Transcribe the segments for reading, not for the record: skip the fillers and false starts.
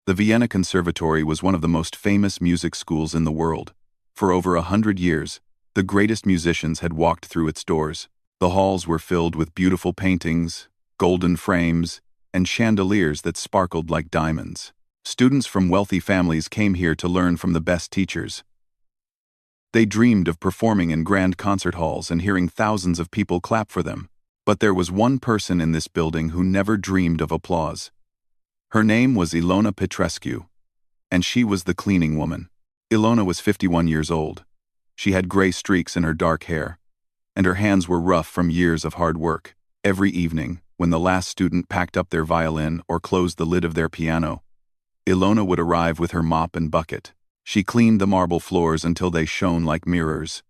The Vienna Conservatory was one of the most famous music schools in the world. For over 100 years, the greatest musicians had walked through its doors. The halls were filled with beautiful paintings, golden frames, and chandeliers that sparkled like diamonds. Students from wealthy families came here to learn from the best teachers. They dreamed of performing in grand concert halls and hearing thousands of people clap for them. But there was one person in this building who never dreamed of applause. Her name was Ilona Petrescu, and she was the cleaning woman. Ilona was 51 years old. She had gray streaks in her dark hair, and her hands were rough from years of hard work. Every evening, when the last student packed up their violin or closed the lid of their piano, Ilona would arrive with her mop and bucket. She cleaned the marble floors until they shone like mirrors.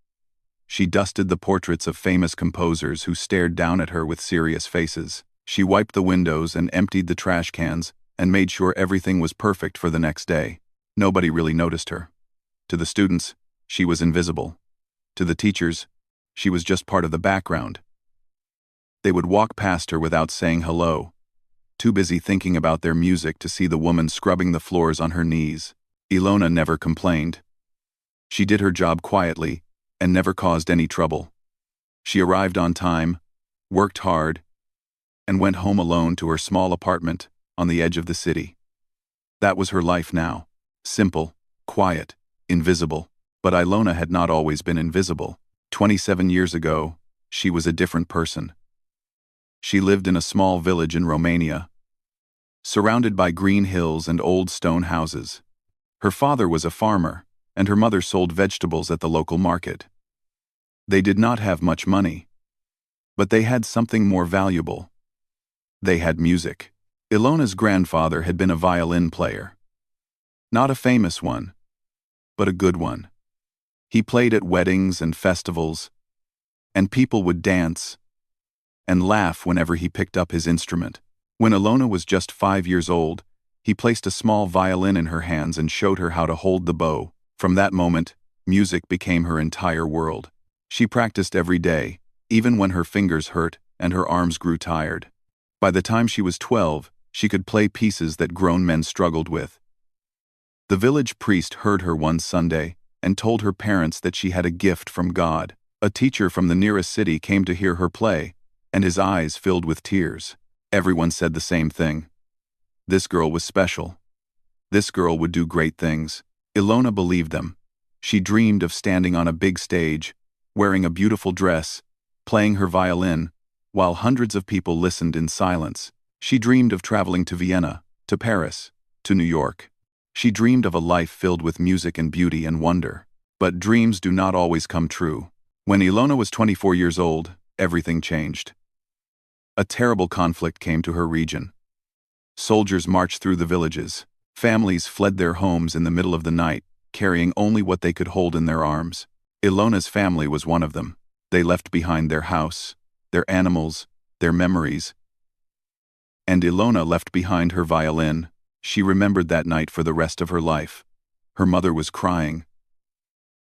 She dusted the portraits of famous composers who stared down at her with serious faces. She wiped the windows and emptied the trash cans and made sure everything was perfect for the next day. Nobody really noticed her. To the students, she was invisible. To the teachers, she was just part of the background. They would walk past her without saying hello, too busy thinking about their music to see the woman scrubbing the floors on her knees. Ilona never complained. She did her job quietly and never caused any trouble. She arrived on time, worked hard, and went home alone to her small apartment on the edge of the city. That was her life now. Simple, quiet, invisible. But Ilona had not always been invisible. 27 years ago, she was a different person. She lived in a small village in Romania, surrounded by green hills and old stone houses. Her father was a farmer, and her mother sold vegetables at the local market. They did not have much money, but they had something more valuable. They had music. Ilona's grandfather had been a violin player. Not a famous one, but a good one. He played at weddings and festivals, and people would dance and laugh whenever he picked up his instrument. When Ilona was just 5 years old, he placed a small violin in her hands and showed her how to hold the bow. From that moment, music became her entire world. She practiced every day, even when her fingers hurt and her arms grew tired. By the time she was 12, she could play pieces that grown men struggled with. The village priest heard her one Sunday and told her parents that she had a gift from God. A teacher from the nearest city came to hear her play, and his eyes filled with tears. Everyone said the same thing. This girl was special. This girl would do great things. Ilona believed them. She dreamed of standing on a big stage, wearing a beautiful dress, playing her violin, while hundreds of people listened in silence. She dreamed of traveling to Vienna, to Paris, to New York. She dreamed of a life filled with music and beauty and wonder. But dreams do not always come true. When Ilona was 24 years old, everything changed. A terrible conflict came to her region. Soldiers marched through the villages. Families fled their homes in the middle of the night, carrying only what they could hold in their arms. Ilona's family was one of them. They left behind their house, their animals, their memories. And Ilona left behind her violin. She remembered that night for the rest of her life. Her mother was crying.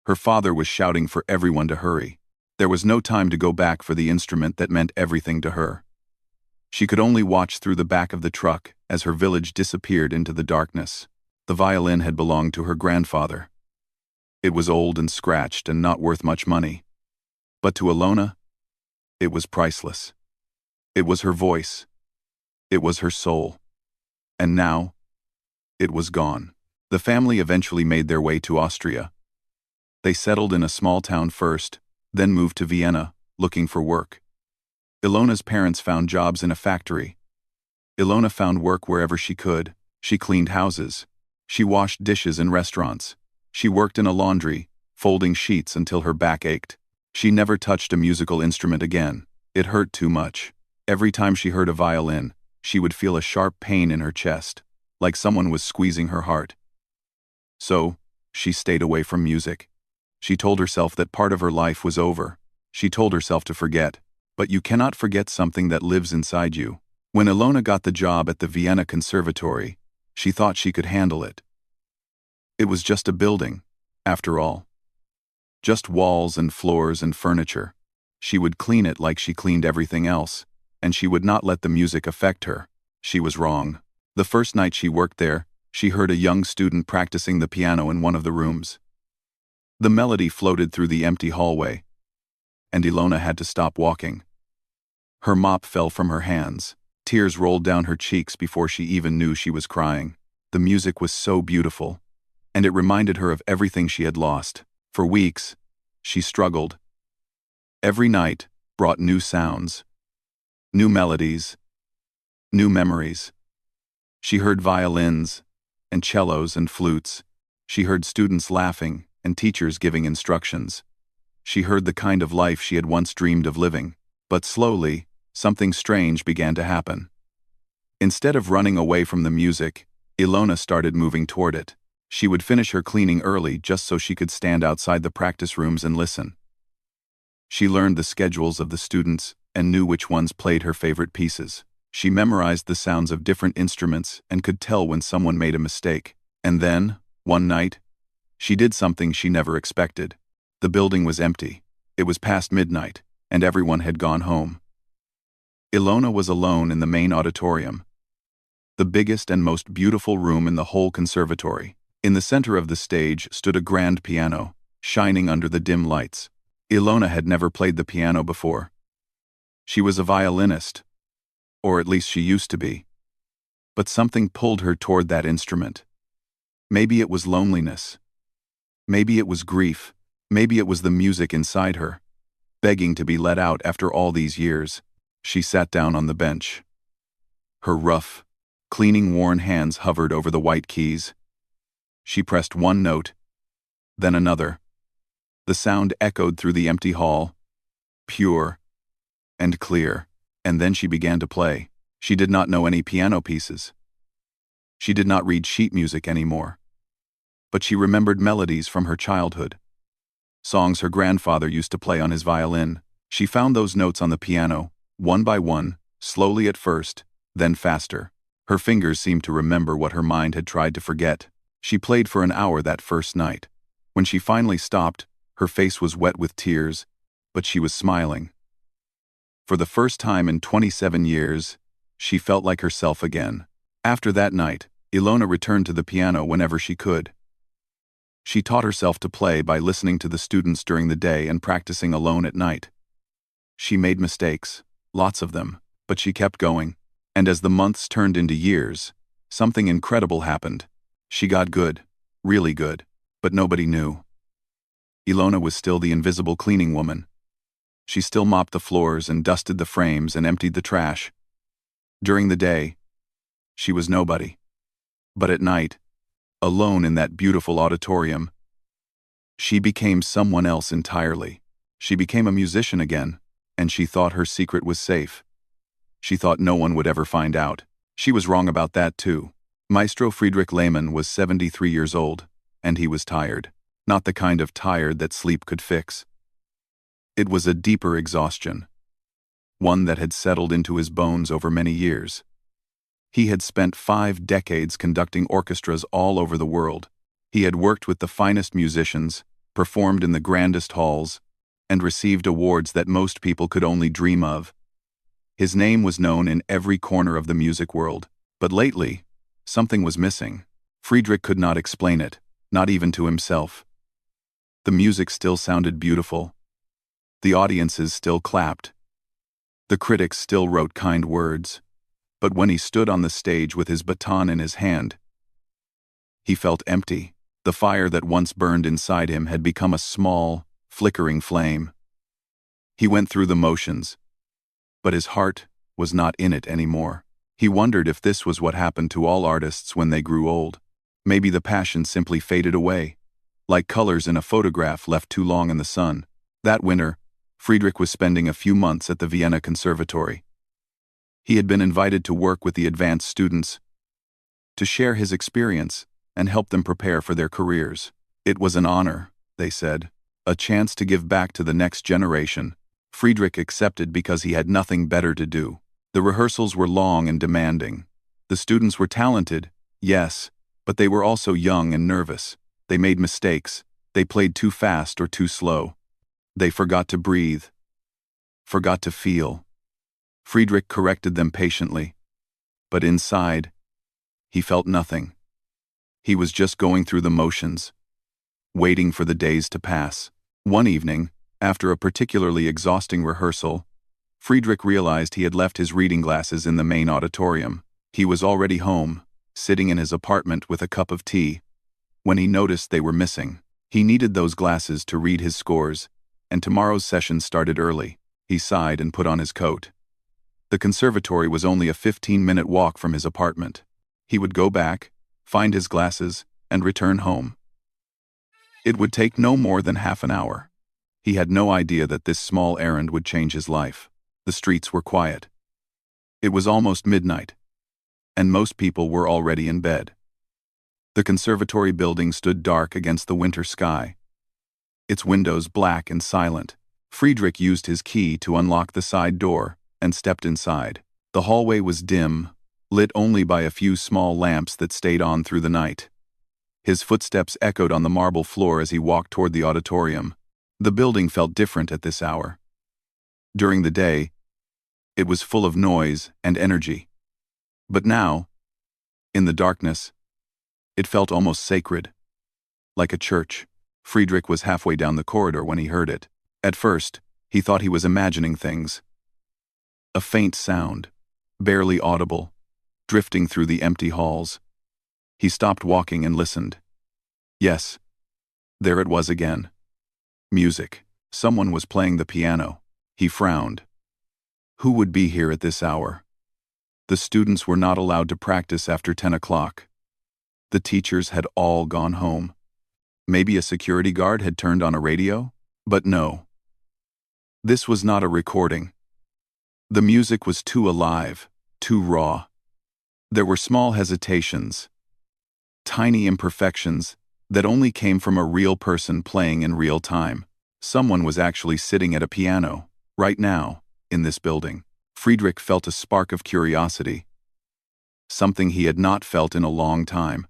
Her father was shouting for everyone to hurry. There was no time to go back for the instrument that meant everything to her. She could only watch through the back of the truck as her village disappeared into the darkness. The violin had belonged to her grandfather. It was old and scratched and not worth much money. But to Ilona, it was priceless. It was her voice. It was her soul. And now, it was gone. The family eventually made their way to Austria. They settled in a small town first, then moved to Vienna, looking for work. Ilona's parents found jobs in a factory. Ilona found work wherever she could. She cleaned houses. She washed dishes in restaurants. She worked in a laundry, folding sheets until her back ached. She never touched a musical instrument again. It hurt too much. Every time she heard a violin, she would feel a sharp pain in her chest, like someone was squeezing her heart. So, she stayed away from music. She told herself that part of her life was over. She told herself to forget. But you cannot forget something that lives inside you. When Ilona got the job at the Vienna Conservatory, she thought she could handle it. It was just a building, after all. Just walls and floors and furniture. She would clean it like she cleaned everything else, and she would not let the music affect her. She was wrong. The first night she worked there, she heard a young student practicing the piano in one of the rooms. The melody floated through the empty hallway, and Ilona had to stop walking. Her mop fell from her hands. Tears rolled down her cheeks before she even knew she was crying. The music was so beautiful, and it reminded her of everything she had lost. For weeks, she struggled. Every night brought new sounds, new melodies, new memories. She heard violins and cellos and flutes. She heard students laughing and teachers giving instructions. She heard the kind of life she had once dreamed of living. But slowly, something strange began to happen. Instead of running away from the music, Ilona started moving toward it. She would finish her cleaning early just so she could stand outside the practice rooms and listen. She learned the schedules of the students and knew which ones played her favorite pieces. She memorized the sounds of different instruments and could tell when someone made a mistake. And then, one night, she did something she never expected. The building was empty. It was past midnight, and everyone had gone home. Ilona was alone in the main auditorium, the biggest and most beautiful room in the whole conservatory. In the center of the stage stood a grand piano, shining under the dim lights. Ilona had never played the piano before. She was a violinist, or at least she used to be. But something pulled her toward that instrument. Maybe it was loneliness. Maybe it was grief. Maybe it was the music inside her, begging to be let out after all these years. She sat down on the bench. Her rough, cleaning-worn hands hovered over the white keys. She pressed one note, then another. The sound echoed through the empty hall, pure and clear, and then she began to play. She did not know any piano pieces. She did not read sheet music anymore. But she remembered melodies from her childhood, songs her grandfather used to play on his violin. She found those notes on the piano, one by one, slowly at first, then faster. Her fingers seemed to remember what her mind had tried to forget. She played for an hour that first night. When she finally stopped, her face was wet with tears, but she was smiling. For the first time in 27 years, she felt like herself again. After that night, Ilona returned to the piano whenever she could. She taught herself to play by listening to the students during the day and practicing alone at night. She made mistakes, lots of them, but she kept going. And as the months turned into years, something incredible happened. She got good, really good, but nobody knew. Ilona was still the invisible cleaning woman. She still mopped the floors and dusted the frames and emptied the trash. During the day, she was nobody. But at night, alone in that beautiful auditorium, she became someone else entirely. She became a musician again, and she thought her secret was safe. She thought no one would ever find out. She was wrong about that too. Maestro Friedrich Lehmann was 73 years old, and he was tired. Not the kind of tired that sleep could fix. It was a deeper exhaustion, one that had settled into his bones over many years. He had spent 5 decades conducting orchestras all over the world. He had worked with the finest musicians, performed in the grandest halls, and received awards that most people could only dream of. His name was known in every corner of the music world. But lately, something was missing. Friedrich could not explain it, not even to himself. The music still sounded beautiful. The audiences still clapped. The critics still wrote kind words. But when he stood on the stage with his baton in his hand, he felt empty. The fire that once burned inside him had become a small, flickering flame. He went through the motions, but his heart was not in it anymore. He wondered if this was what happened to all artists when they grew old. Maybe the passion simply faded away, like colors in a photograph left too long in the sun. That winter, Friedrich was spending a few months at the Vienna Conservatory. He had been invited to work with the advanced students, to share his experience and help them prepare for their careers. It was an honor, they said, a chance to give back to the next generation. Friedrich accepted because he had nothing better to do. The rehearsals were long and demanding. The students were talented, yes, but they were also young and nervous. They made mistakes. They played too fast or too slow. They forgot to breathe, forgot to feel. Friedrich corrected them patiently, but inside, he felt nothing. He was just going through the motions, waiting for the days to pass. One evening, after a particularly exhausting rehearsal, Friedrich realized he had left his reading glasses in the main auditorium. He was already home, sitting in his apartment with a cup of tea, when he noticed they were missing. He needed those glasses to read his scores, and tomorrow's session started early. He sighed and put on his coat. The conservatory was only a 15-minute walk from his apartment. He would go back, find his glasses, and return home. It would take no more than half an hour. He had no idea that this small errand would change his life. The streets were quiet. It was almost midnight, and most people were already in bed. The conservatory building stood dark against the winter sky, its windows black and silent. Friedrich used his key to unlock the side door and stepped inside. The hallway was dim, lit only by a few small lamps that stayed on through the night. His footsteps echoed on the marble floor as he walked toward the auditorium. The building felt different at this hour. During the day, it was full of noise and energy. But now, in the darkness, it felt almost sacred, like a church. Friedrich was halfway down the corridor when he heard it. At first, he thought he was imagining things. A faint sound, barely audible, drifting through the empty halls. He stopped walking and listened. Yes, there it was again. Music. Someone was playing the piano. He frowned. Who would be here at this hour? The students were not allowed to practice after 10 o'clock. The teachers had all gone home. Maybe a security guard had turned on a radio? But no. This was not a recording. The music was too alive, too raw. There were small hesitations, tiny imperfections that only came from a real person playing in real time. Someone was actually sitting at a piano, right now, in this building. Friedrich felt a spark of curiosity, something he had not felt in a long time.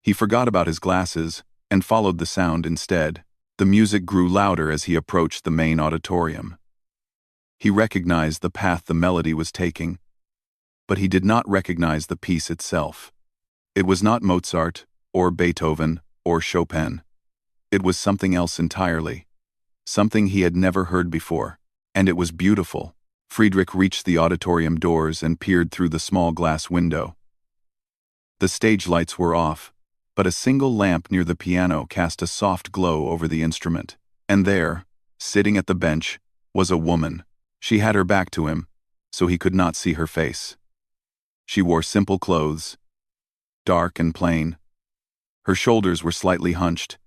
He forgot about his glasses and followed the sound instead. The music grew louder as he approached the main auditorium. He recognized the path the melody was taking, but he did not recognize the piece itself. It was not Mozart, or Beethoven, or Chopin. It was something else entirely, something he had never heard before, and it was beautiful. Friedrich reached the auditorium doors and peered through the small glass window. The stage lights were off, but a single lamp near the piano cast a soft glow over the instrument. And there, sitting at the bench, was a woman. She had her back to him, so he could not see her face. She wore simple clothes, dark and plain. Her shoulders were slightly hunched,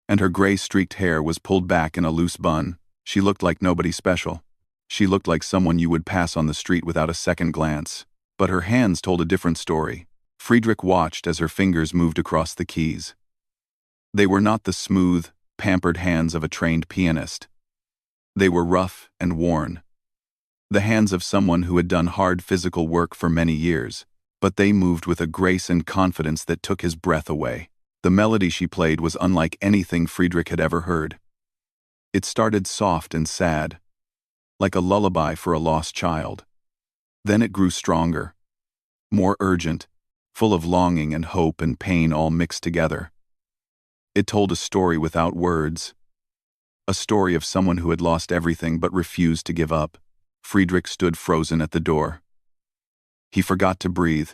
and her gray-streaked hair was pulled back in a loose bun. She looked like nobody special. She looked like someone you would pass on the street without a second glance. But her hands told a different story. Friedrich watched as her fingers moved across the keys. They were not the smooth, pampered hands of a trained pianist. They were rough and worn. The hands of someone who had done hard physical work for many years, but they moved with a grace and confidence that took his breath away. The melody she played was unlike anything Friedrich had ever heard. It started soft and sad, like a lullaby for a lost child. Then it grew stronger, more urgent, full of longing and hope and pain all mixed together. It told a story without words, a story of someone who had lost everything but refused to give up. Friedrich stood frozen at the door. He forgot to breathe.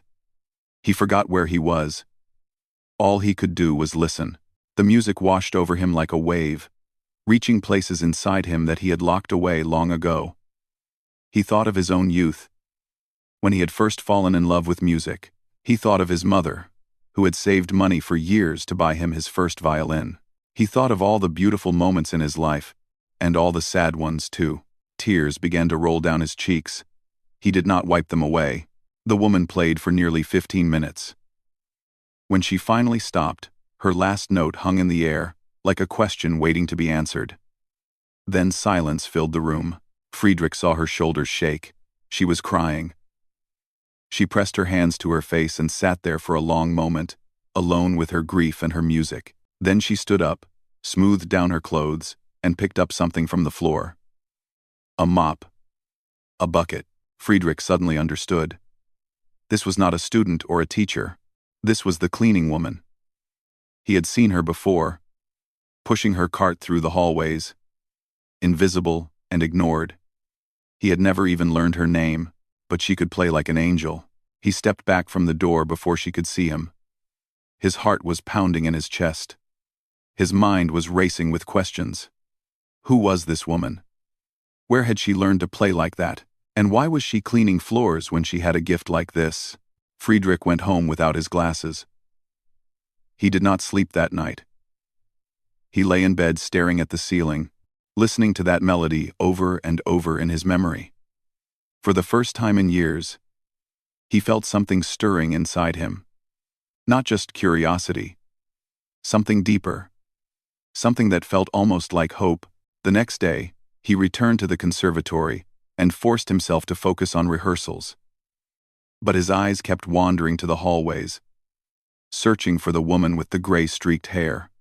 He forgot where he was. All he could do was listen. The music washed over him like a wave, reaching places inside him that he had locked away long ago. He thought of his own youth, when he had first fallen in love with music. He thought of his mother, who had saved money for years to buy him his first violin. He thought of all the beautiful moments in his life, and all the sad ones too. Tears began to roll down his cheeks. He did not wipe them away. The woman played for nearly 15 minutes. When she finally stopped, her last note hung in the air, like a question waiting to be answered. Then silence filled the room. Friedrich saw her shoulders shake. She was crying. She pressed her hands to her face and sat there for a long moment, alone with her grief and her music. Then she stood up, smoothed down her clothes, and picked up something from the floor. A mop. A bucket. Friedrich suddenly understood. This was not a student or a teacher. This was the cleaning woman. He had seen her before, pushing her cart through the hallways, invisible and ignored. He had never even learned her name, but she could play like an angel. He stepped back from the door before she could see him. His heart was pounding in his chest. His mind was racing with questions. Who was this woman? Where had she learned to play like that? And why was she cleaning floors when she had a gift like this? Friedrich went home without his glasses. He did not sleep that night. He lay in bed staring at the ceiling, listening to that melody over and over in his memory. For the first time in years, he felt something stirring inside him. Not just curiosity. Something deeper. Something that felt almost like hope. The next day, he returned to the conservatory and forced himself to focus on rehearsals. But his eyes kept wandering to the hallways, searching for the woman with the gray-streaked hair.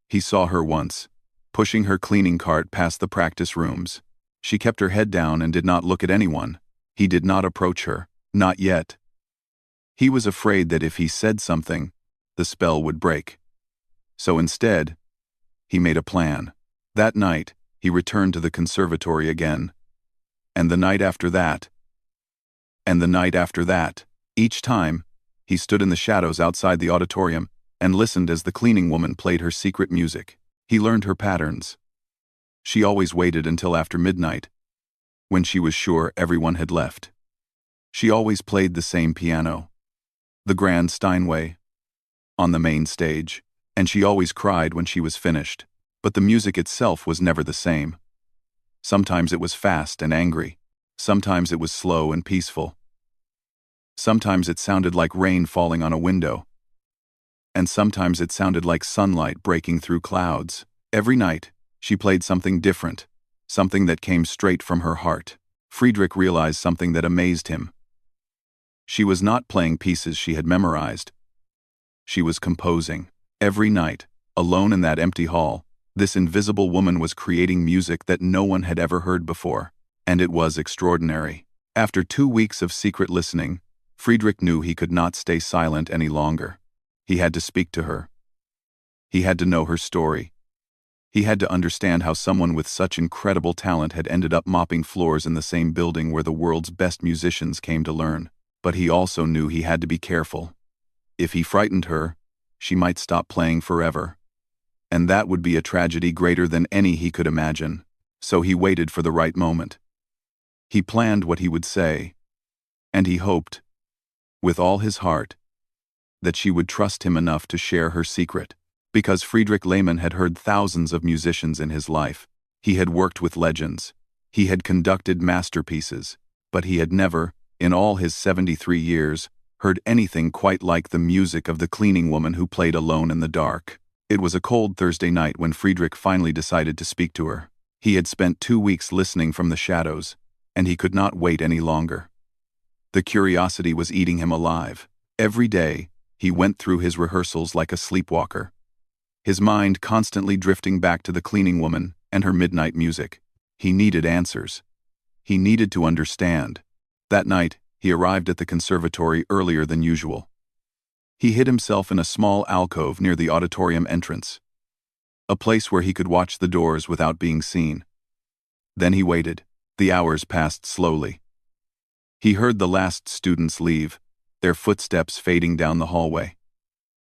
He saw her once, pushing her cleaning cart past the practice rooms. She kept her head down and did not look at anyone. He did not approach her, not yet. He was afraid that if he said something, the spell would break. So instead, he made a plan. That night, he returned to the conservatory again. And the night after that. And the night after that. Each time, he stood in the shadows outside the auditorium and listened as the cleaning woman played her secret music. He learned her patterns. She always waited until after midnight, when she was sure everyone had left. She always played the same piano, the grand Steinway, on the main stage, and she always cried when she was finished. But the music itself was never the same. Sometimes it was fast and angry. Sometimes it was slow and peaceful. Sometimes it sounded like rain falling on a window. And sometimes it sounded like sunlight breaking through clouds. Every night, she played something different, something that came straight from her heart. Friedrich realized something that amazed him. She was not playing pieces she had memorized. She was composing. Every night, alone in that empty hall, this invisible woman was creating music that no one had ever heard before, and it was extraordinary. After 2 weeks of secret listening, Friedrich knew he could not stay silent any longer. He had to speak to her. He had to know her story. He had to understand how someone with such incredible talent had ended up mopping floors in the same building where the world's best musicians came to learn. But he also knew he had to be careful. If he frightened her, she might stop playing forever. And that would be a tragedy greater than any he could imagine. So he waited for the right moment. He planned what he would say. And he hoped, with all his heart, that she would trust him enough to share her secret. Because Friedrich Lehmann had heard thousands of musicians in his life. He had worked with legends. He had conducted masterpieces. But he had never, in all his 73 years, heard anything quite like the music of the cleaning woman who played alone in the dark. It was a cold Thursday night when Friedrich finally decided to speak to her. He had spent 2 weeks listening from the shadows, and he could not wait any longer. The curiosity was eating him alive. Every day, he went through his rehearsals like a sleepwalker, his mind constantly drifting back to the cleaning woman and her midnight music. He needed answers. He needed to understand. That night, he arrived at the conservatory earlier than usual. He hid himself in a small alcove near the auditorium entrance, a place where he could watch the doors without being seen. Then he waited. The hours passed slowly. He heard the last students leave, their footsteps fading down the hallway.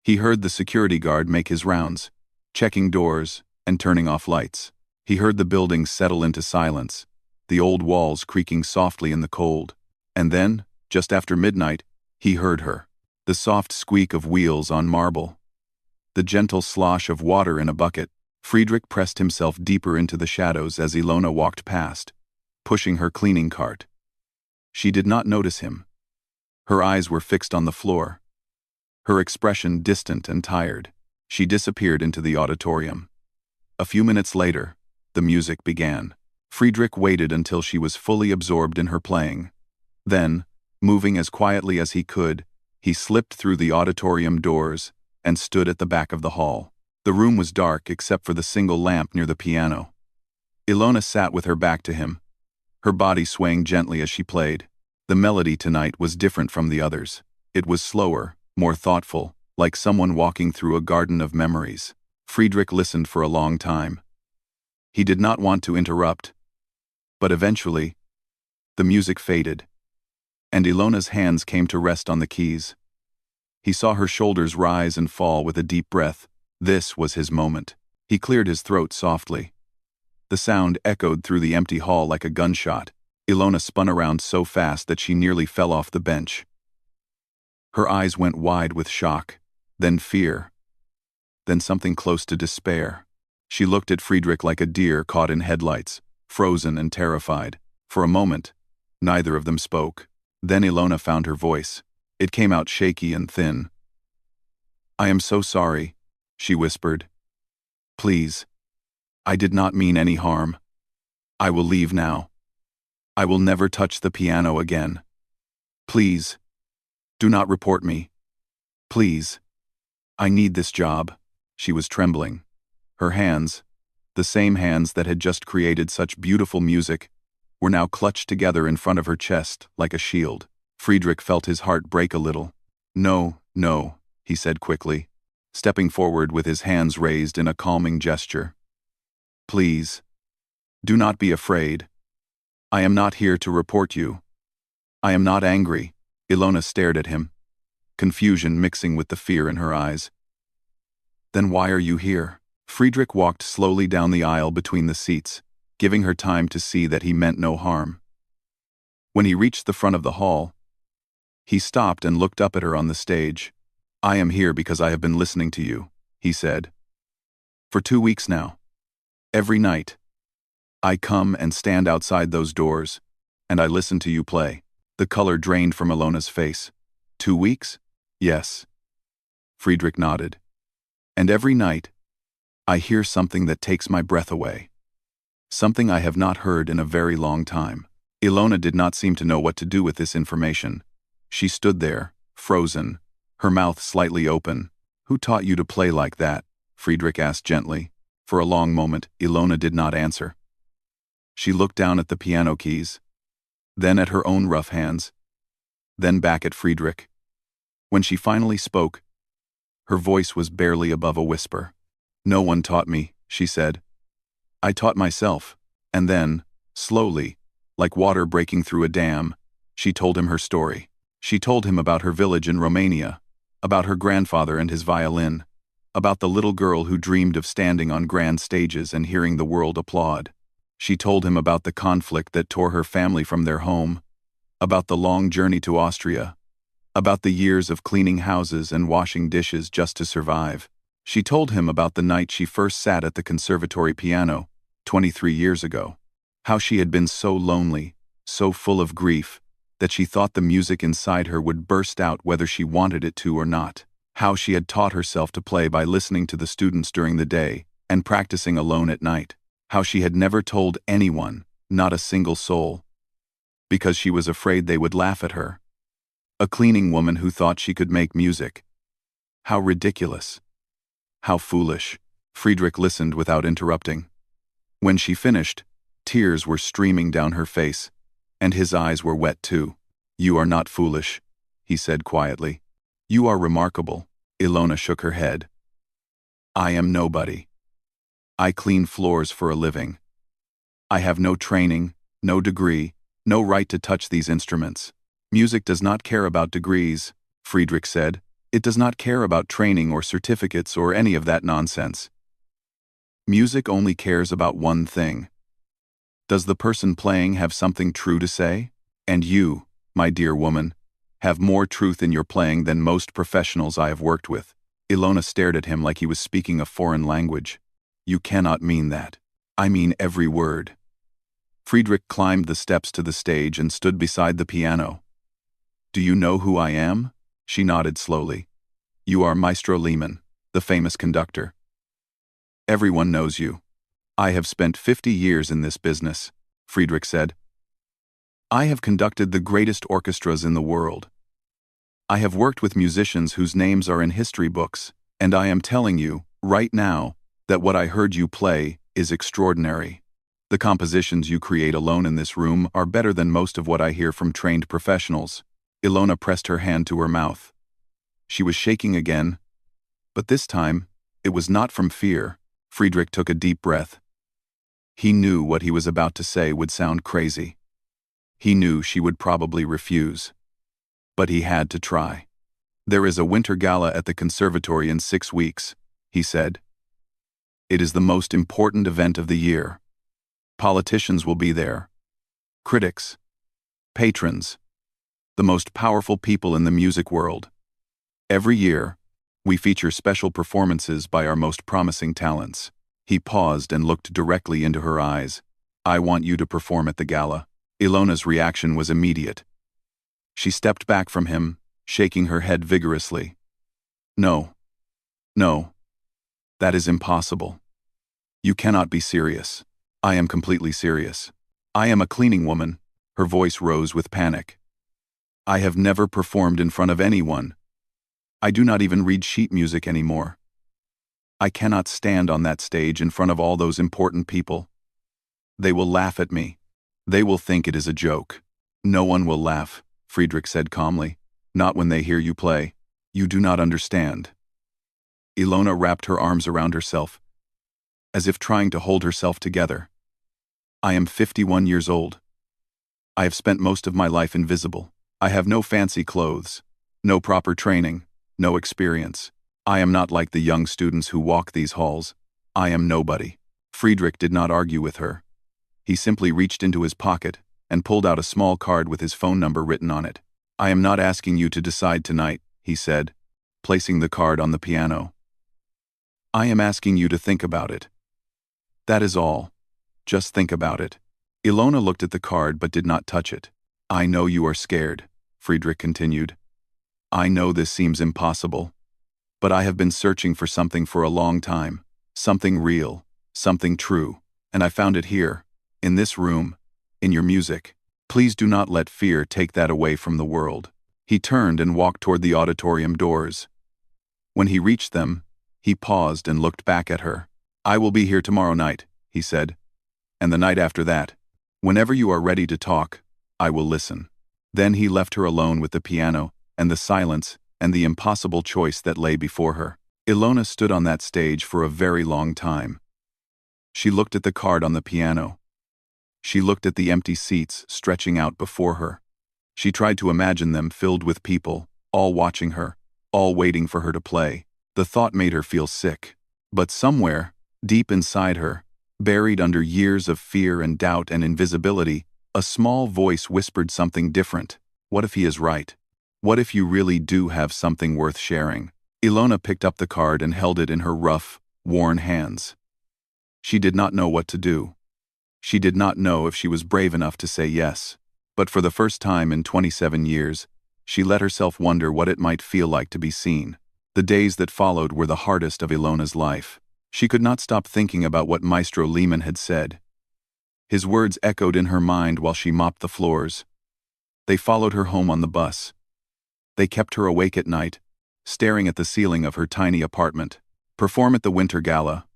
He heard the security guard make his rounds, checking doors and turning off lights. He heard the building settle into silence, the old walls creaking softly in the cold. And then, just after midnight, he heard her. The soft squeak of wheels on marble. The gentle slosh of water in a bucket. Friedrich pressed himself deeper into the shadows as Ilona walked past, pushing her cleaning cart. She did not notice him. Her eyes were fixed on the floor, her expression distant and tired. She disappeared into the auditorium. A few minutes later, the music began. Friedrich waited until she was fully absorbed in her playing. Then, moving as quietly as he could, he slipped through the auditorium doors and stood at the back of the hall. The room was dark except for the single lamp near the piano. Ilona sat with her back to him, her body swaying gently as she played. The melody tonight was different from the others. It was slower, more thoughtful, like someone walking through a garden of memories. Friedrich listened for a long time. He did not want to interrupt, but eventually, the music faded, and Ilona's hands came to rest on the keys. He saw her shoulders rise and fall with a deep breath. This was his moment. He cleared his throat softly. The sound echoed through the empty hall like a gunshot. Ilona spun around so fast that she nearly fell off the bench. Her eyes went wide with shock, then fear, then something close to despair. She looked at Friedrich like a deer caught in headlights, frozen and terrified. For a moment, neither of them spoke. Then Ilona found her voice. It came out shaky and thin. "I am so sorry," she whispered. "Please. I did not mean any harm. I will leave now. I will never touch the piano again. Please. Do not report me. Please. I need this job." She was trembling. Her hands, the same hands that had just created such beautiful music, were now clutched together in front of her chest like a shield. Friedrich felt his heart break a little. "No, no," he said quickly, stepping forward with his hands raised in a calming gesture. "Please. Do not be afraid. I am not here to report you. I am not angry." Ilona stared at him, confusion mixing with the fear in her eyes. "Then why are you here?" Friedrich walked slowly down the aisle between the seats, giving her time to see that he meant no harm. When he reached the front of the hall, he stopped and looked up at her on the stage. "I am here because I have been listening to you," he said. "For 2 weeks now. Every night. I come and stand outside those doors, and I listen to you play." The color drained from Ilona's face. 2 weeks? Yes. Friedrich nodded. "And every night, I hear something that takes my breath away. Something I have not heard in a very long time." Ilona did not seem to know what to do with this information. She stood there, frozen, her mouth slightly open. "Who taught you to play like that?" Friedrich asked gently. For a long moment, Ilona did not answer. She looked down at the piano keys, then at her own rough hands, then back at Friedrich. When she finally spoke, her voice was barely above a whisper. "No one taught me," she said. "I taught myself." And then, slowly, like water breaking through a dam, she told him her story. She told him about her village in Romania, about her grandfather and his violin, about the little girl who dreamed of standing on grand stages and hearing the world applaud. She told him about the conflict that tore her family from their home, about the long journey to Austria, about the years of cleaning houses and washing dishes just to survive. She told him about the night she first sat at the conservatory piano, 23 years ago. How she had been so lonely, so full of grief, that she thought the music inside her would burst out whether she wanted it to or not. How she had taught herself to play by listening to the students during the day and practicing alone at night. How she had never told anyone, not a single soul, because she was afraid they would laugh at her. A cleaning woman who thought she could make music. How ridiculous. How foolish. Friedrich listened without interrupting. When she finished, tears were streaming down her face, and his eyes were wet too. "You are not foolish," he said quietly. "You are remarkable." Ilona shook her head. "I am nobody. I clean floors for a living. I have no training, no degree, no right to touch these instruments." "Music does not care about degrees," Friedrich said. "It does not care about training or certificates or any of that nonsense. Music only cares about one thing. Does the person playing have something true to say? And you, my dear woman, have more truth in your playing than most professionals I have worked with." Ilona stared at him like he was speaking a foreign language. "You cannot mean that." "I mean every word." Friedrich climbed the steps to the stage and stood beside the piano. "Do you know who I am?" She nodded slowly. "You are Maestro Lehmann, the famous conductor. Everyone knows you. I have spent 50 years in this business," Friedrich said. "I have conducted the greatest orchestras in the world. I have worked with musicians whose names are in history books, and I am telling you, right now, that what I heard you play is extraordinary. The compositions you create alone in this room are better than most of what I hear from trained professionals." Ilona pressed her hand to her mouth. She was shaking again, But this time, it was not from fear. Friedrich took a deep breath. He knew what he was about to say would sound crazy. He knew she would probably refuse. But he had to try. "There is a winter gala at the conservatory in 6 weeks," he said. "It is the most important event of the year. Politicians will be there. Critics. Patrons. The most powerful people in the music world. Every year, we feature special performances by our most promising talents." He paused and looked directly into her eyes. "I want you to perform at the gala." Ilona's reaction was immediate. She stepped back from him, shaking her head vigorously. "No. No. That is impossible. You cannot be serious." "I am completely serious. I am a cleaning woman." Her voice rose with panic. "I have never performed in front of anyone. I do not even read sheet music anymore. I cannot stand on that stage in front of all those important people. They will laugh at me. They will think it is a joke." "No one will laugh," Friedrich said calmly. "Not when they hear you play. You do not understand." Ilona wrapped her arms around herself, as if trying to hold herself together. "I am 51 years old. I have spent most of my life invisible. I have no fancy clothes, no proper training, no experience. I am not like the young students who walk these halls. I am nobody." Friedrich did not argue with her. He simply reached into his pocket and pulled out a small card with his phone number written on it. "I am not asking you to decide tonight," he said, placing the card on the piano. "I am asking you to think about it. That is all. Just think about it." Ilona looked at the card but did not touch it. "I know you are scared," Friedrich continued. "I know this seems impossible. But I have been searching for something for a long time. Something real, something true. And I found it here, in this room, in your music. Please do not let fear take that away from the world." He turned and walked toward the auditorium doors. When he reached them, he paused and looked back at her. "I will be here tomorrow night," he said. "And the night after that. Whenever you are ready to talk, I will listen." Then he left her alone with the piano and the silence and the impossible choice that lay before her. Ilona stood on that stage for a very long time. She looked at the card on the piano. She looked at the empty seats stretching out before her. She tried to imagine them filled with people, all watching her, all waiting for her to play. The thought made her feel sick. But somewhere, deep inside her, buried under years of fear and doubt and invisibility, a small voice whispered something different. "What if he is right? What if you really do have something worth sharing?" Ilona picked up the card and held it in her rough, worn hands. She did not know what to do. She did not know if she was brave enough to say yes. But for the first time in 27 years, she let herself wonder what it might feel like to be seen. The days that followed were the hardest of Ilona's life. She could not stop thinking about what Maestro Lehman had said. His words echoed in her mind while she mopped the floors. They followed her home on the bus. They kept her awake at night, staring at the ceiling of her tiny apartment. Perform at the Winter Gala,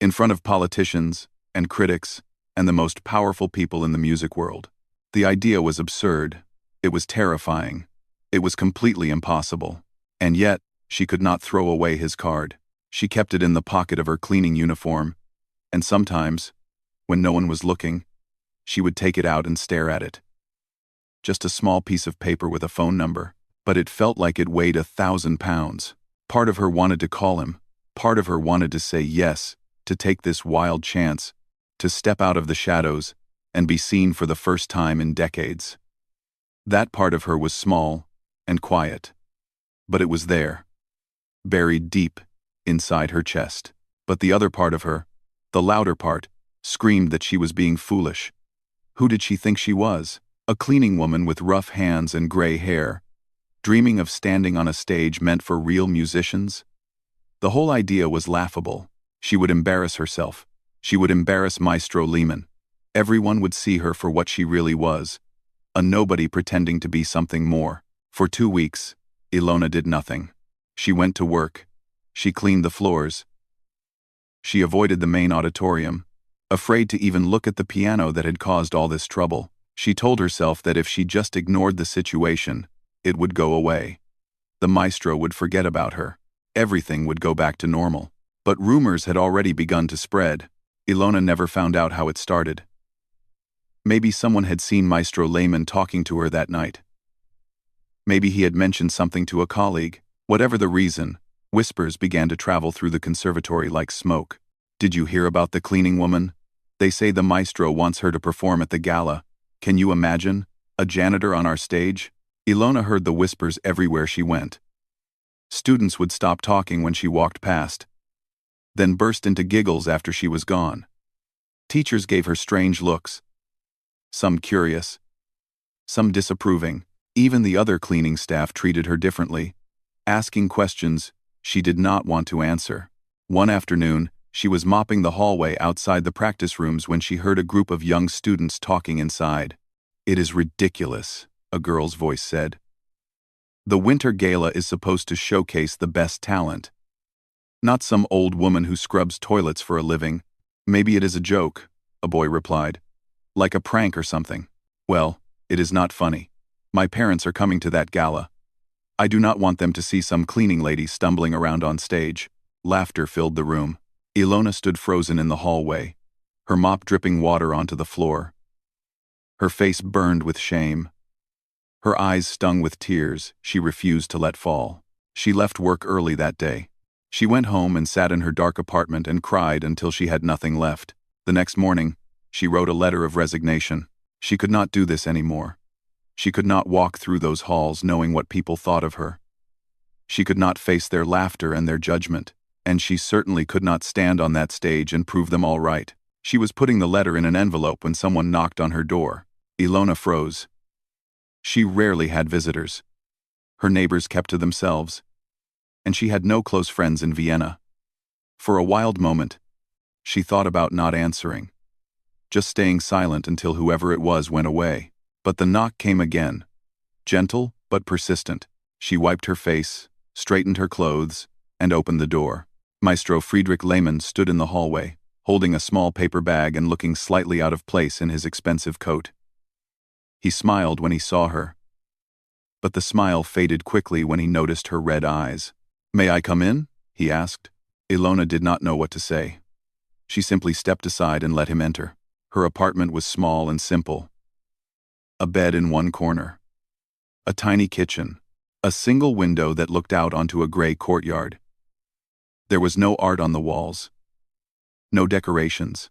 in front of politicians and critics and the most powerful people in the music world. The idea was absurd. It was terrifying. It was completely impossible. And yet, she could not throw away his card. She kept it in the pocket of her cleaning uniform, and sometimes, when no one was looking, she would take it out and stare at it. Just a small piece of paper with a phone number, but it felt like it weighed 1,000 pounds. Part of her wanted to call him. Part of her wanted to say yes, to take this wild chance, to step out of the shadows and be seen for the first time in decades. That part of her was small and quiet, but it was there, buried deep inside her chest. But the other part of her, the louder part, screamed that she was being foolish. Who did she think she was? A cleaning woman with rough hands and gray hair, dreaming of standing on a stage meant for real musicians? The whole idea was laughable. She would embarrass herself. She would embarrass Maestro Lehman. Everyone would see her for what she really was, a nobody pretending to be something more. For 2 weeks, Ilona did nothing. She went to work. She cleaned the floors. She avoided the main auditorium, afraid to even look at the piano that had caused all this trouble. She told herself that if she just ignored the situation, it would go away. The maestro would forget about her. everything would go back to normal. But rumors had already begun to spread. Ilona never found out how it started. Maybe someone had seen Maestro Lehman talking to her that night. Maybe he had mentioned something to a colleague. Whatever the reason, whispers began to travel through the conservatory like smoke. Did you hear about the cleaning woman? They say the maestro wants her to perform at the gala. Can you imagine? A janitor on our stage? Ilona heard the whispers everywhere she went. Students would stop talking when she walked past, then burst into giggles after she was gone. Teachers gave her strange looks, some curious, some disapproving. Even the other cleaning staff treated her differently, asking questions she did not want to answer. One afternoon, she was mopping the hallway outside the practice rooms when she heard a group of young students talking inside. "It is ridiculous," a girl's voice said. "The Winter Gala is supposed to showcase the best talent, not some old woman who scrubs toilets for a living." "Maybe it is a joke," a boy replied. "Like a prank or something." "Well, it is not funny. My parents are coming to that gala. I do not want them to see some cleaning lady stumbling around on stage." Laughter filled the room. Ilona stood frozen in the hallway, her mop dripping water onto the floor. Her face burned with shame. Her eyes stung with tears she refused to let fall. She left work early that day. She went home and sat in her dark apartment and cried until she had nothing left. The next morning, she wrote a letter of resignation. She could not do this anymore. She could not walk through those halls knowing what people thought of her. She could not face their laughter and their judgment, and she certainly could not stand on that stage and prove them all right. She was putting the letter in an envelope when someone knocked on her door. Ilona froze. She rarely had visitors. Her neighbors kept to themselves, and she had no close friends in Vienna. For a wild moment, she thought about not answering, just staying silent until whoever it was went away. But the knock came again, gentle but persistent. She wiped her face, straightened her clothes, and opened the door. Maestro Friedrich Lehmann stood in the hallway, holding a small paper bag and looking slightly out of place in his expensive coat. He smiled when he saw her, but the smile faded quickly when he noticed her red eyes. "May I come in?" he asked. Ilona did not know what to say. She simply stepped aside and let him enter. Her apartment was small and simple. A bed in one corner, a tiny kitchen, a single window that looked out onto a gray courtyard. There was no art on the walls, no decorations,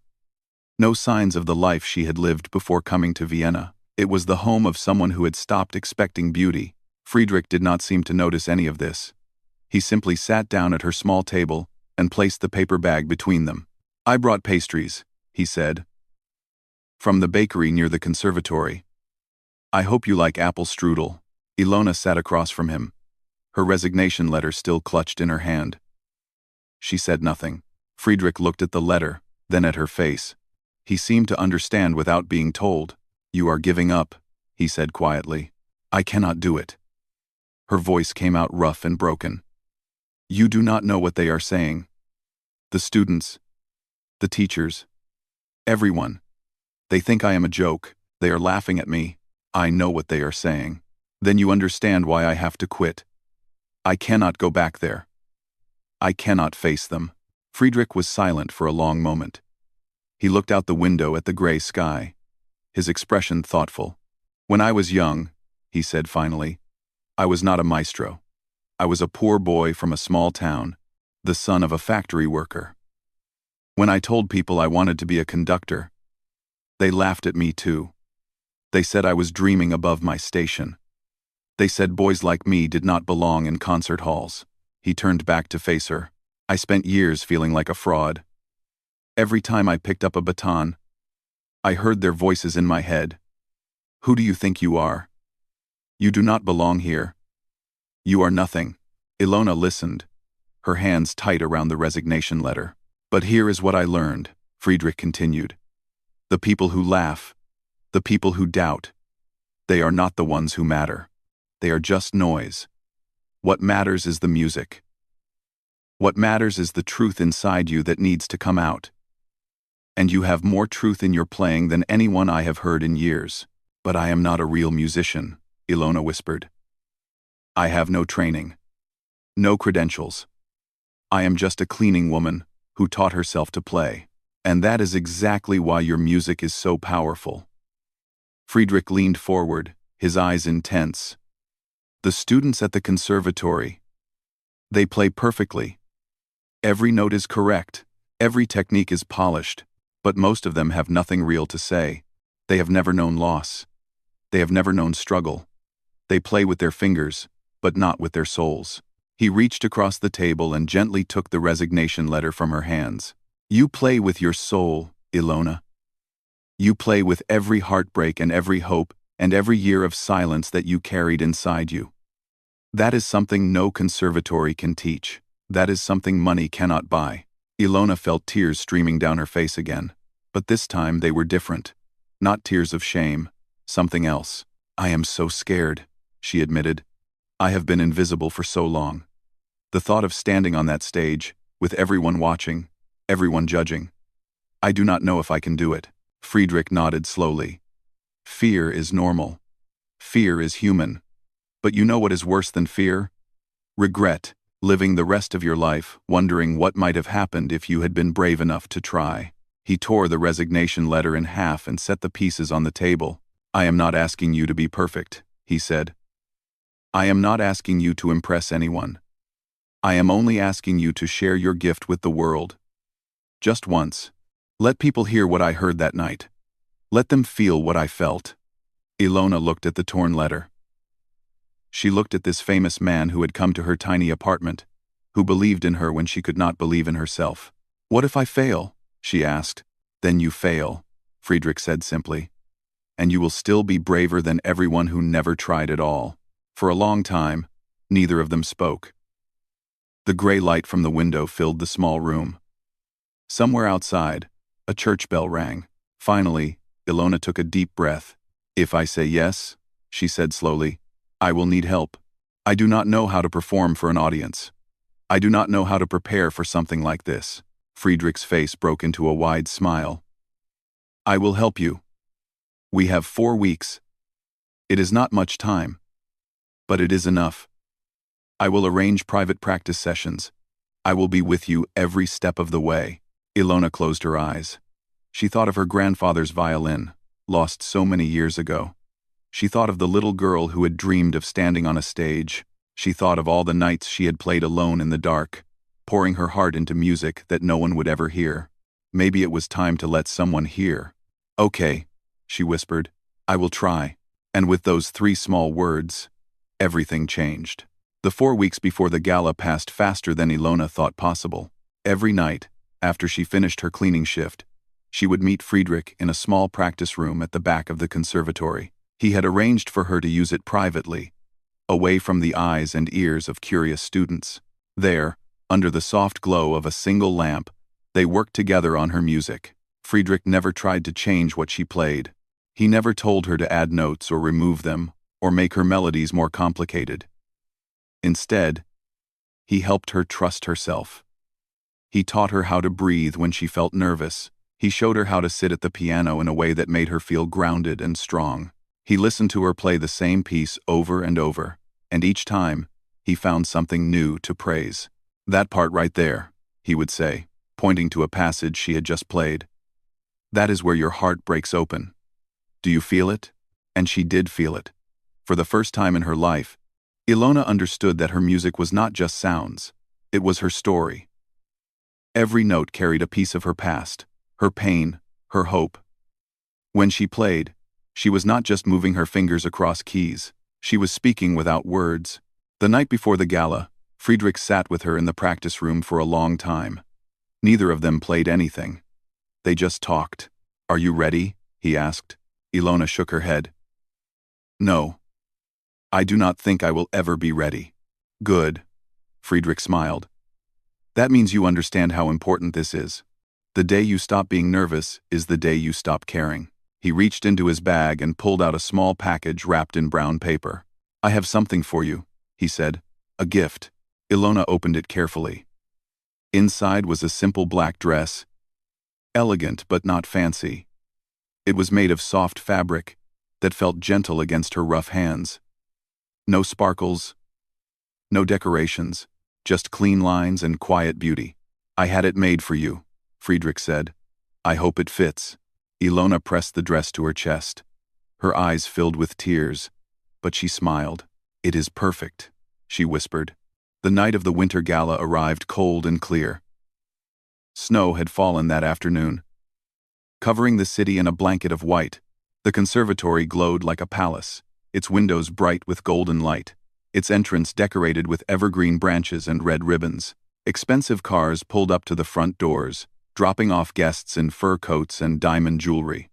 no signs of the life she had lived before coming to Vienna. It was the home of someone who had stopped expecting beauty. Friedrich did not seem to notice any of this. He simply sat down at her small table and placed the paper bag between them. "I brought pastries," he said, "from the bakery near the conservatory. I hope you like apple strudel." Ilona sat across from him, her resignation letter still clutched in her hand. She said nothing. Friedrich looked at the letter, then at her face. He seemed to understand without being told. "You are giving up," he said quietly. "I cannot do it." Her voice came out rough and broken. "You do not know what they are saying. The students, the teachers, everyone. They think I am a joke. They are laughing at me. I know what they are saying. Then you understand why I have to quit. I cannot go back there. I cannot face them." Friedrich was silent for a long moment. He looked out the window at the gray sky, his expression thoughtful. "When I was young," he said finally, "I was not a maestro. I was a poor boy from a small town, the son of a factory worker. When I told people I wanted to be a conductor, they laughed at me too. They said I was dreaming above my station. They said boys like me did not belong in concert halls." He turned back to face her. "I spent years feeling like a fraud. Every time I picked up a baton, I heard their voices in my head. Who do you think you are? You do not belong here. You are nothing." Ilona listened, her hands tight around the resignation letter. "But here is what I learned," Friedrich continued. "The people who laugh, the people who doubt, they are not the ones who matter. They are just noise. What matters is the music. What matters is the truth inside you that needs to come out. And you have more truth in your playing than anyone I have heard in years." "But I am not a real musician," Ilona whispered. "I have no training, no credentials. I am just a cleaning woman who taught herself to play. And that is exactly why your music is so powerful." Friedrich leaned forward, his eyes intense. "The students at the conservatory, they play perfectly. Every note is correct, every technique is polished, but most of them have nothing real to say. They have never known loss. They have never known struggle. They play with their fingers, but not with their souls." He reached across the table and gently took the resignation letter from her hands. "You play with your soul, Ilona. You play with every heartbreak and every hope and every year of silence that you carried inside you. That is something no conservatory can teach. That is something money cannot buy." Ilona felt tears streaming down her face again, but this time they were different. Not tears of shame, something else. "I am so scared," she admitted. "I have been invisible for so long. The thought of standing on that stage, with everyone watching, everyone judging. I do not know if I can do it." Friedrich nodded slowly. "Fear is normal. Fear is human. But you know what is worse than fear? Regret, living the rest of your life wondering what might have happened if you had been brave enough to try." He tore the resignation letter in half and set the pieces on the table. "I am not asking you to be perfect," he said. "I am not asking you to impress anyone. I am only asking you to share your gift with the world. Just once. Let people hear what I heard that night. Let them feel what I felt." Ilona looked at the torn letter. She looked at this famous man who had come to her tiny apartment, who believed in her when she could not believe in herself. "What if I fail?" she asked. "Then you fail," Friedrich said simply. "And you will still be braver than everyone who never tried at all." For a long time, neither of them spoke. The gray light from the window filled the small room. Somewhere outside, a church bell rang. Finally, Ilona took a deep breath. "If I say yes," she said slowly, "I will need help. I do not know how to perform for an audience. I do not know how to prepare for something like this." Friedrich's face broke into a wide smile. "I will help you. We have 4 weeks. It is not much time, but it is enough. I will arrange private practice sessions. I will be with you every step of the way." Ilona closed her eyes. She thought of her grandfather's violin, lost so many years ago. She thought of the little girl who had dreamed of standing on a stage. She thought of all the nights she had played alone in the dark, pouring her heart into music that no one would ever hear. Maybe it was time to let someone hear. "Okay," she whispered, "I will try." And with those 3 small words, everything changed. The 4 weeks before the gala passed faster than Ilona thought possible. Every night, after she finished her cleaning shift, she would meet Friedrich in a small practice room at the back of the conservatory. He had arranged for her to use it privately, away from the eyes and ears of curious students. There, under the soft glow of a single lamp, they worked together on her music. Friedrich never tried to change what she played. He never told her to add notes or remove them, or make her melodies more complicated. Instead, he helped her trust herself. He taught her how to breathe when she felt nervous. He showed her how to sit at the piano in a way that made her feel grounded and strong. He listened to her play the same piece over and over, and each time, he found something new to praise. "That part right there," he would say, pointing to a passage she had just played. "That is where your heart breaks open. Do you feel it?" And she did feel it. For the first time in her life, Ilona understood that her music was not just sounds. It was her story. Every note carried a piece of her past, her pain, her hope. When she played, she was not just moving her fingers across keys. She was speaking without words. The night before the gala, Friedrich sat with her in the practice room for a long time. Neither of them played anything. They just talked. "Are you ready?" he asked. Ilona shook her head. "No. I do not think I will ever be ready." "Good," Friedrich smiled. "That means you understand how important this is. The day you stop being nervous is the day you stop caring." He reached into his bag and pulled out a small package wrapped in brown paper. "I have something for you," he said. "A gift." Ilona opened it carefully. Inside was a simple black dress, elegant but not fancy. It was made of soft fabric that felt gentle against her rough hands. No sparkles, no decorations, just clean lines and quiet beauty. I had it made for you, Friedrich said. I hope it fits. Ilona pressed the dress to her chest. Her eyes filled with tears, but she smiled. It is perfect, she whispered. The night of the winter gala arrived cold and clear. Snow had fallen that afternoon. Covering the city in a blanket of white, the conservatory glowed like a palace, its windows bright with golden light, its entrance decorated with evergreen branches and red ribbons. Expensive cars pulled up to the front doors, dropping off guests in fur coats and diamond jewelry.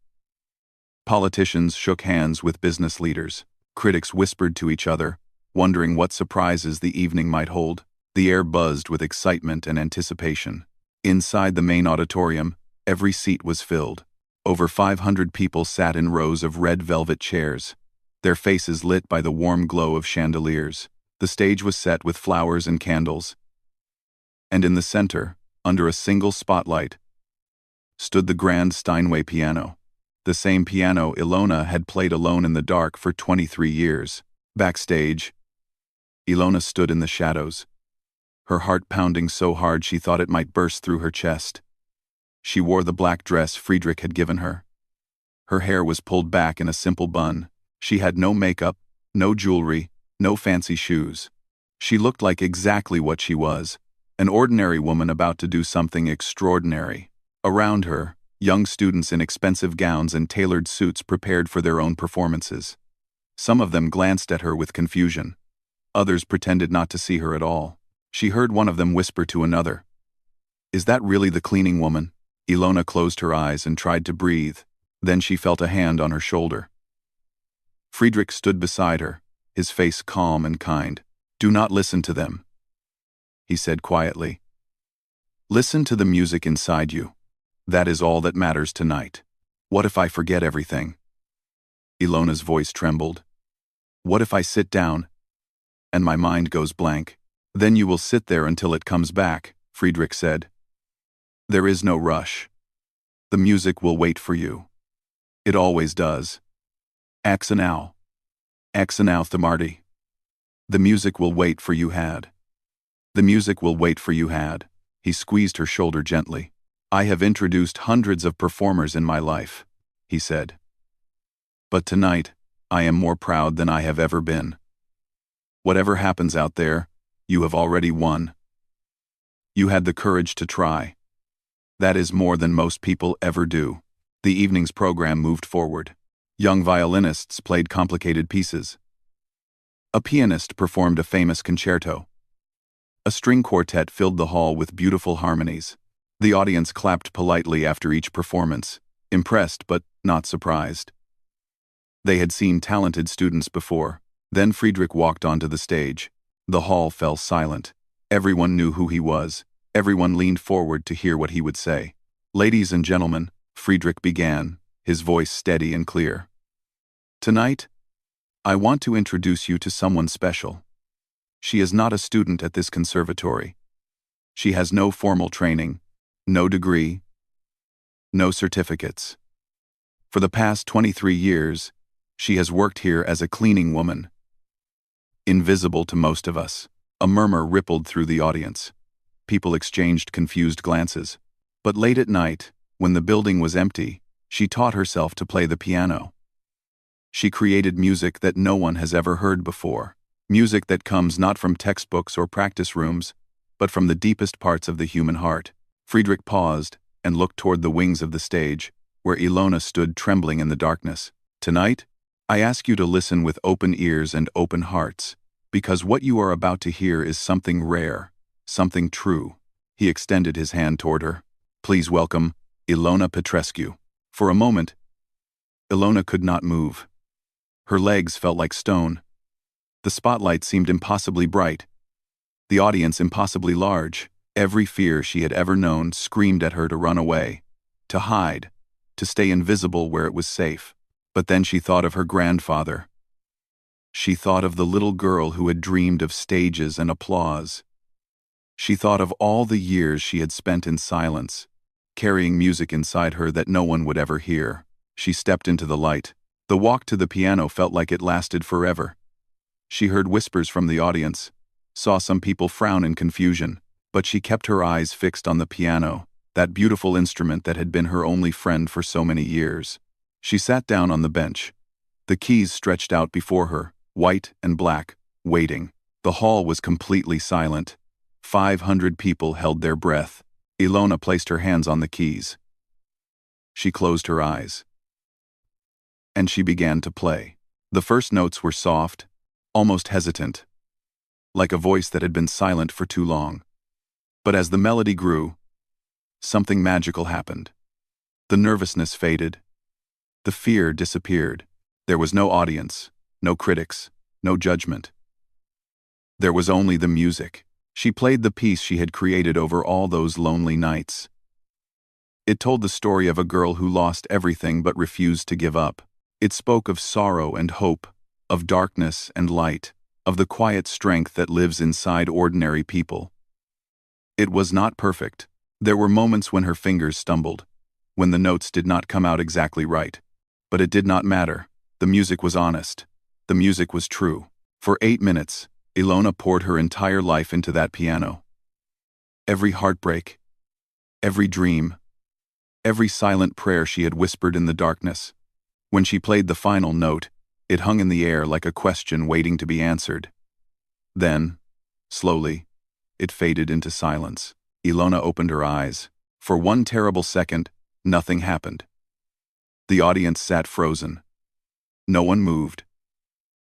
Politicians shook hands with business leaders. Critics whispered to each other, wondering what surprises the evening might hold. The air buzzed with excitement and anticipation. Inside the main auditorium, every seat was filled. Over 500 people sat in rows of red velvet chairs, their faces lit by the warm glow of chandeliers. The stage was set with flowers and candles, and in the center, under a single spotlight, stood the grand Steinway piano, the same piano Ilona had played alone in the dark for 23 years. Backstage, Ilona stood in the shadows, her heart pounding so hard she thought it might burst through her chest. She wore the black dress Friedrich had given her. Her hair was pulled back in a simple bun. She had no makeup, no jewelry, no fancy shoes. She looked like exactly what she was, an ordinary woman about to do something extraordinary. Around her, young students in expensive gowns and tailored suits prepared for their own performances. Some of them glanced at her with confusion. Others pretended not to see her at all. She heard one of them whisper to another, "Is that really the cleaning woman?" Ilona closed her eyes and tried to breathe. Then she felt a hand on her shoulder. Friedrich stood beside her, his face calm and kind. "Do not listen to them," he said quietly. "Listen to the music inside you. That is all that matters tonight. What if I forget everything?" Ilona's voice trembled. "What if I sit down and my mind goes blank?" "Then you will sit there until it comes back," Friedrich said. "There is no rush. The music will wait for you. It always does. Axenau. Axenau Thamarty. The music will wait for you had. The music will wait for you had." He squeezed her shoulder gently. "I have introduced hundreds of performers in my life," he said. "But tonight, I am more proud than I have ever been. Whatever happens out there, you have already won. You had the courage to try. That is more than most people ever do." The evening's program moved forward. Young violinists played complicated pieces. A pianist performed a famous concerto. A string quartet filled the hall with beautiful harmonies. The audience clapped politely after each performance, impressed but not surprised. They had seen talented students before. Then Friedrich walked onto the stage. The hall fell silent. Everyone knew who he was. Everyone leaned forward to hear what he would say. "Ladies and gentlemen," Friedrich began, his voice steady and clear. "Tonight, I want to introduce you to someone special. She is not a student at this conservatory. She has no formal training, no degree, no certificates. For the past 23 years, she has worked here as a cleaning woman. Invisible to most of us." A murmur rippled through the audience. People exchanged confused glances. But late at night, when the building was empty, she taught herself to play the piano. She created music that no one has ever heard before. Music that comes not from textbooks or practice rooms, but from the deepest parts of the human heart. Friedrich paused and looked toward the wings of the stage, where Ilona stood trembling in the darkness. "Tonight, I ask you to listen with open ears and open hearts, because what you are about to hear is something rare, something true." He extended his hand toward her. "Please welcome Ilona Petrescu." For a moment, Ilona could not move. Her legs felt like stone. The spotlight seemed impossibly bright. The audience impossibly large. Every fear she had ever known screamed at her to run away, to hide, to stay invisible where it was safe. But then she thought of her grandfather. She thought of the little girl who had dreamed of stages and applause. She thought of all the years she had spent in silence, carrying music inside her that no one would ever hear. She stepped into the light. The walk to the piano felt like it lasted forever. She heard whispers from the audience. saw some people frown in confusion, but she kept her eyes fixed on the piano, that beautiful instrument that had been her only friend for so many years. She sat down on the bench. The keys stretched out before her, white and black, waiting. The hall was completely silent. 500 people held their breath. Ilona placed her hands on the keys. She closed her eyes. And she began to play. The first notes were soft, almost hesitant, like a voice that had been silent for too long. But as the melody grew, something magical happened. The nervousness faded. The fear disappeared. There was no audience, no critics, no judgment. There was only the music. She played the piece she had created over all those lonely nights. It told the story of a girl who lost everything but refused to give up. It spoke of sorrow and hope, of darkness and light, of the quiet strength that lives inside ordinary people. It was not perfect. There were moments when her fingers stumbled, when the notes did not come out exactly right. But it did not matter. The music was honest. The music was true. For 8 minutes, Ilona poured her entire life into that piano. Every heartbreak, every dream, every silent prayer she had whispered in the darkness. When she played the final note, it hung in the air like a question waiting to be answered. Then, slowly, it faded into silence. Ilona opened her eyes. For one terrible second, nothing happened. The audience sat frozen. No one moved.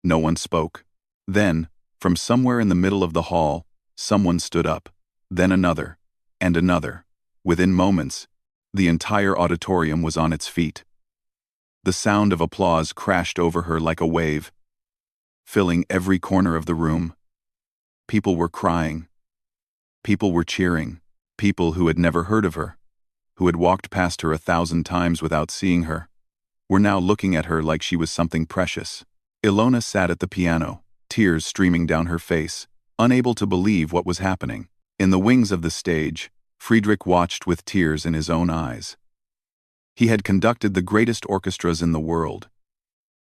No one spoke. Then, from somewhere in the middle of the hall, someone stood up. Then another, and another. Within moments, the entire auditorium was on its feet. The sound of applause crashed over her like a wave, filling every corner of the room. People were crying. People were cheering. People who had never heard of her, who had walked past her 1,000 times without seeing her, were now looking at her like she was something precious. Ilona sat at the piano, tears streaming down her face, unable to believe what was happening. In the wings of the stage, Friedrich watched with tears in his own eyes. He had conducted the greatest orchestras in the world.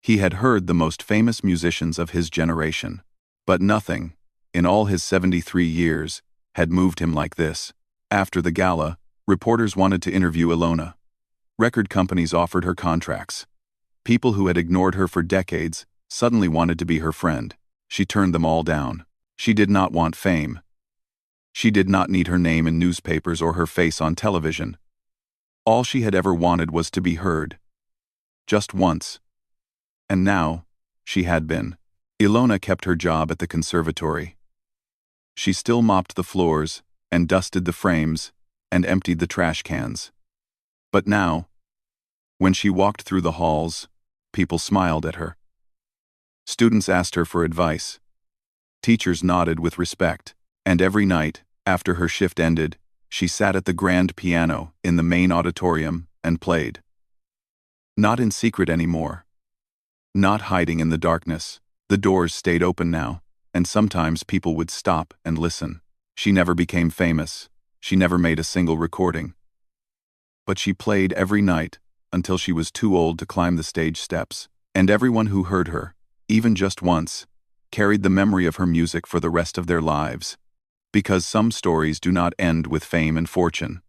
He had heard the most famous musicians of his generation. But nothing, in all his 73 years, had moved him like this. After the gala, reporters wanted to interview Ilona. Record companies offered her contracts. People who had ignored her for decades suddenly wanted to be her friend. She turned them all down. She did not want fame. She did not need her name in newspapers or her face on television. All she had ever wanted was to be heard. Just once. And now, she had been. Ilona kept her job at the conservatory. She still mopped the floors, and dusted the frames, and emptied the trash cans. But now, when she walked through the halls, people smiled at her. Students asked her for advice. Teachers nodded with respect, and every night, after her shift ended, she sat at the grand piano in the main auditorium and played. Not in secret anymore. Not hiding in the darkness. The doors stayed open now, and sometimes people would stop and listen. She never became famous. She never made a single recording. But she played every night until she was too old to climb the stage steps, and everyone who heard her, even just once, carried the memory of her music for the rest of their lives. Because some stories do not end with fame and fortune.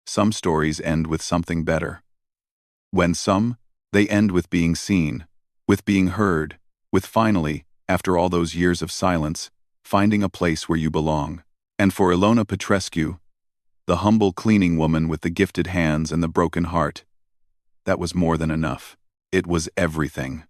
Some stories end with something better. When some, they end with being seen, with being heard, with finally, after all those years of silence, finding a place where you belong. And for Ilona Petrescu, the humble cleaning woman with the gifted hands and the broken heart, that was more than enough. It was everything.